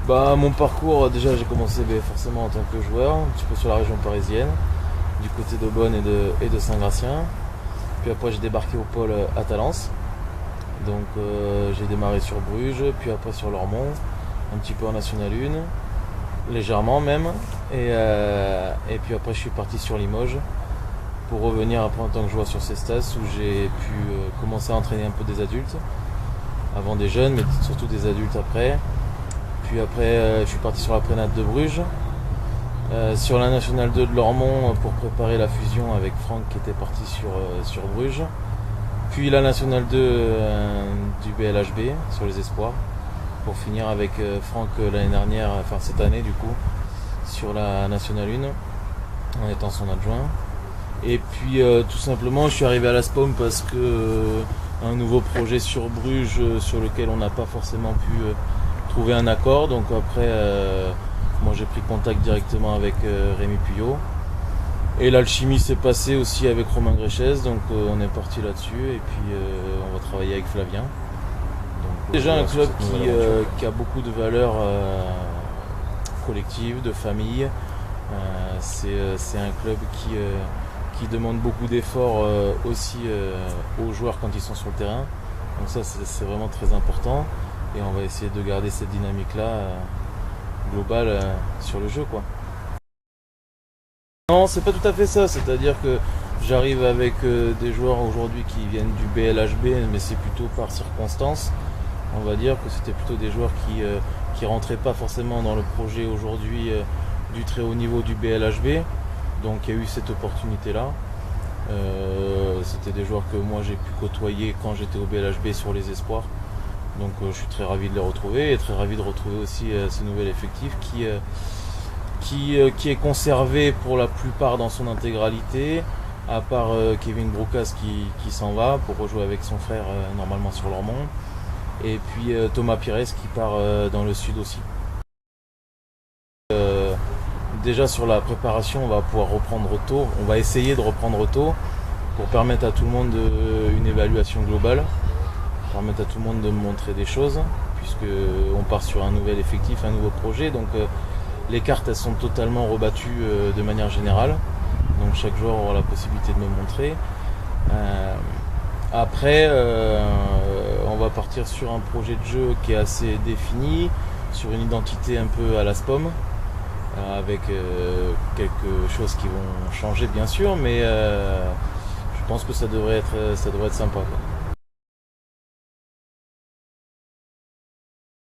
Mon parcours, déjà j'ai commencé forcément en tant que joueur, un petit peu sur la région parisienne, du côté d'Aubonne et de Saint-Gratien. Puis après j'ai débarqué au pôle à Talence. Donc j'ai démarré sur Bruges, puis après sur Lormont, un petit peu en National 1, légèrement même. Et puis après je suis parti sur Limoges pour revenir après en tant que joueur sur Cestas où j'ai pu commencer à entraîner un peu des adultes, avant des jeunes mais surtout des adultes après. Puis après je suis parti sur la Prénate de Bruges, sur la National 2 de Lormont pour préparer la fusion avec Franck qui était parti sur Bruges. Puis la National 2 du BLHB sur les espoirs pour finir avec Franck l'année dernière, enfin cette année du coup, sur la National 1 en étant son adjoint. Et puis tout simplement je suis arrivé à la SPOM parce que un nouveau projet sur Bruges sur lequel on n'a pas forcément pu trouver un accord. Donc après moi j'ai pris contact directement avec Rémi Puyot. Et l'alchimie s'est passée aussi avec Romain Gréchez, donc on est parti là-dessus et puis on va travailler avec Flavien. Donc, déjà un club qui a beaucoup de valeurs collectives, de famille. C'est un club qui demande beaucoup d'efforts aussi aux joueurs quand ils sont sur le terrain. Donc ça c'est vraiment très important et on va essayer de garder cette dynamique-là globale sur le jeu, quoi. Non, c'est pas tout à fait ça, c'est-à-dire que j'arrive avec des joueurs aujourd'hui qui viennent du BLHB, mais c'est plutôt par circonstance. On va dire que c'était plutôt des joueurs qui rentraient pas forcément dans le projet aujourd'hui du très haut niveau du BLHB. Donc il y a eu cette opportunité-là. C'était des joueurs que moi j'ai pu côtoyer quand j'étais au BLHB sur les espoirs. Donc je suis très ravi de les retrouver et très ravi de retrouver aussi ce nouvel effectif qui est conservé pour la plupart dans son intégralité, à part Kevin Broucas qui s'en va pour rejouer avec son frère normalement sur Lormont, et puis Thomas Pires qui part dans le sud aussi. Déjà sur la préparation, on va pouvoir reprendre tôt, on va essayer de reprendre tôt pour permettre à tout le monde une évaluation globale, permettre à tout le monde de montrer des choses, puisque on part sur un nouvel effectif, un nouveau projet, donc les cartes elles sont totalement rebattues de manière générale, donc chaque joueur aura la possibilité de me montrer. Après on va partir sur un projet de jeu qui est assez défini, sur une identité un peu à la SPOM, avec quelques choses qui vont changer bien sûr, mais je pense que ça devrait être sympa, quoi.